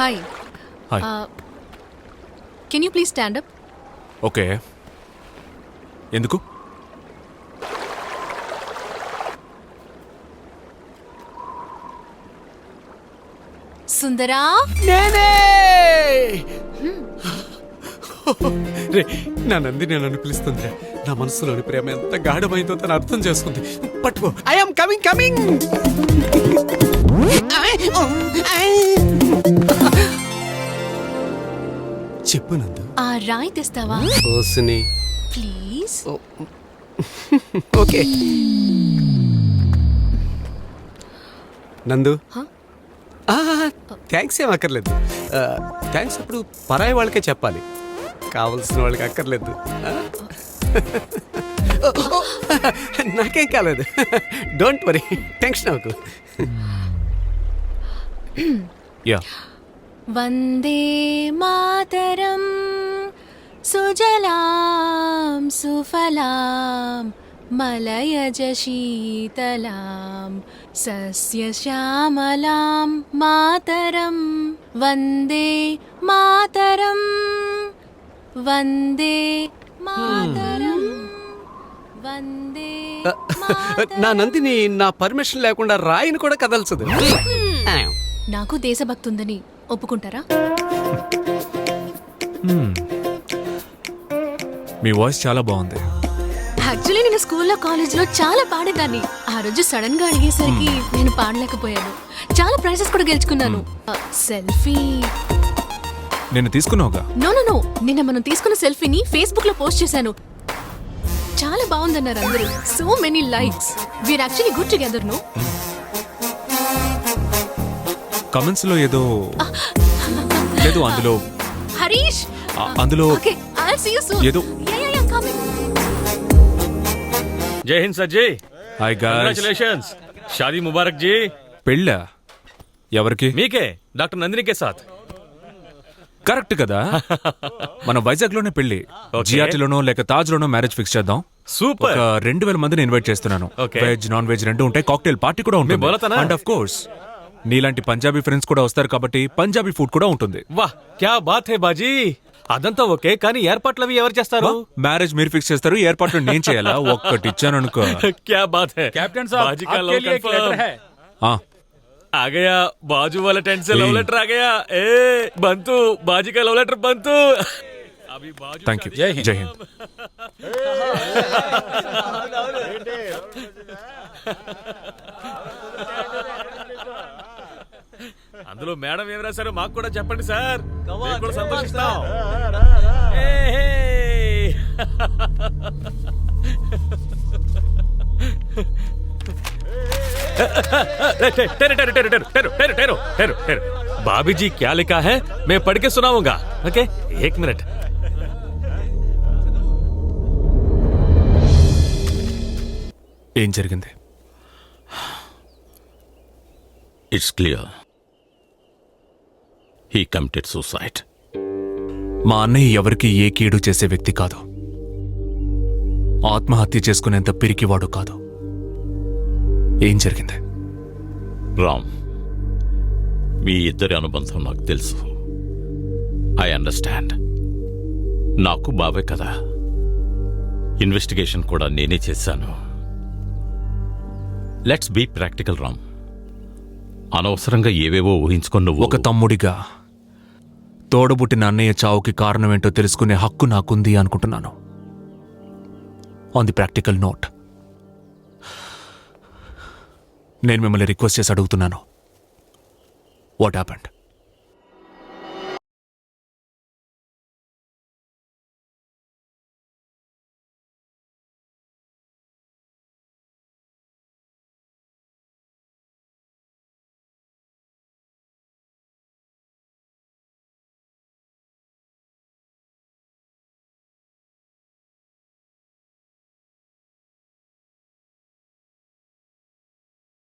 Hi hi. Can you please stand up? Okay, ఎందుకు? సుందరా, నేనే రే, నా నంది నన్ను పిలుస్తుంది. నా మనసులోని ప్రేమ ఎంత గాఢమైందో తను అర్థం చేసుకుంది. పట్టుకో, ఐఎమ్ కమింగ్ కమింగ్. చెప్పు నందు. ఆ రాయి తెస్తావా ఓసిని ప్లీజ్? ఓకే నందు. థ్యాంక్స్ ఏం అక్కర్లేదు. థ్యాంక్స్ అప్పుడు పరాయి వాళ్ళకే చెప్పాలి, కావలసిన వాళ్ళకి అక్కర్లేదు. నాకేం కాలేదు, డోంట్ వరీ, టెన్షన్ అవ్వకు. యా, వందే మాతరం సుజలాం సుఫలాం మలయజ శీతలాం సస్యశ్యామలాం మాతరం వందే మాతరం వందే మాతరం వందే నా నందిని నా పర్మిషన్ లేకుండా రాయిని కూడా కదల్చదు. నాకు దేశభక్తి ఉందని ఒప్పుకుంటారా? మీ వాయిస్ చాలా బాగుంది. యాక్చువల్లీ నేను స్కూల్లో కాలేజ్లో చాలా పాడేదాన్ని. ఆ రోజు సడన్ గా అడిగేసరికి నేను పాడలేకపోయాను. చాలా ప్రైజెస్ కూడా గెలుచుకున్నాను. సెల్ఫీ నేను తీసుకున్నావుగా. నో నో నో, నిన్న మనం తీసుకున్న సెల్ఫీని ఫేస్బుక్ లో పోస్ట్ చేశాను. చాలా బాగుందన్నారు అందరూ. So many likes. We are actually good together. No, comments లో ఏదో లేదు అందులో. హరీష్, అందులో okay I will see you soon. ఏదో. Yeah yeah yeah coming. जय हिंद sir ji, hi guys. Congratulations, शादी मुबारक जी। పెళ్ళా? ఎవరికి? मीके डॉक्टर नंदिनी के साथ। కరెక్ట్ కదా, మన వైజాగ్ లోనే పెళ్లి. Okay. జిఆర్టీ లోనో లేక తాజ్ లోనో మ్యారేజ్ ఫిక్స్ చేద్దాం. సూపర్. ఒక 2000 మందిని ఇన్వైట్ చేస్తున్నాను. Okay. వెజ్ నాన్ వెజ్ రెండు ఉంటాయి. కాక్టైల్ పార్టీ కూడా ఉంటుంది. मैं बोला था ना। అండ్ ఆఫ్ కోర్స్ నీలాంటి పంజాబీ ఫ్రెండ్స్ కూడా వస్తారు కాబట్టి పంజాబీ ఫుడ్ కూడా ఉంటుంది. वाह क्या बात है बाजी, అదంతా ఓకే, కానీ ఏర్పాట్లు అవి ఎవరు చేస్తారు? మ్యారేజ్ మీరు ఫిక్స్ చేస్తారు, ఏర్పాట్లు నేను చేయాలా? ఒక్కటి ఇచ్చాను అనుకో. क्या बात है कैप्टन साहब, बाजी का आपके लव लिए एक लेटर कंफर्म है। आ गया, बाजू वाला टेंट से लव लेटर आ गया। ए बंतु, बाजी का लव लेटर बंतु। अभी बाजू థ్యాంక్ యూ. జై హింద్. జై హింద్. అందులో మేడం ఏం రాశారో మాకు కూడా చెప్పండి సార్, మేము కూడా సంతోషిస్తాం. ఏ, హే. ठहरो, ठहरो, ठहरो, ठहरो, ठहरो, ठहरो, ठहरो, ठहरो, ठहरो। भाभी जी क्या लिखा है मैं पढ़ के सुनाऊंगा। ओके, एक मिनट। ఏం జరిగింది? It's clear. He committed suicide. మా అన్నయ్య ఎవరికి ఏ కీడు చేసే వ్యక్తి కాదు. ఆత్మహత్య చేసుకునేంత పిరికివాడు కాదు. ఏం జరిగింది? రామ్, మీ ఇద్దరి అనుబంధం నాకు తెలుసు. I understand. నాకు బావే కదా, ఇన్వెస్టిగేషన్ కూడా నేనే చేశాను. Let's be practical Ram. అనవసరంగా ఏవేవో ఊహించుకున్న ఒక తమ్ముడిగా తోడబుట్టిన అన్నయ్య చావుకి కారణమేంటో తెలుసుకునే హక్కు నాకుంది అనుకుంటున్నాను. ఆన్ ది ప్రాక్టికల్ నోట్, నేను మిమ్మల్ని రిక్వెస్ట్ చేసి అడుగుతున్నాను, వాట్ హ్యాపెండ్?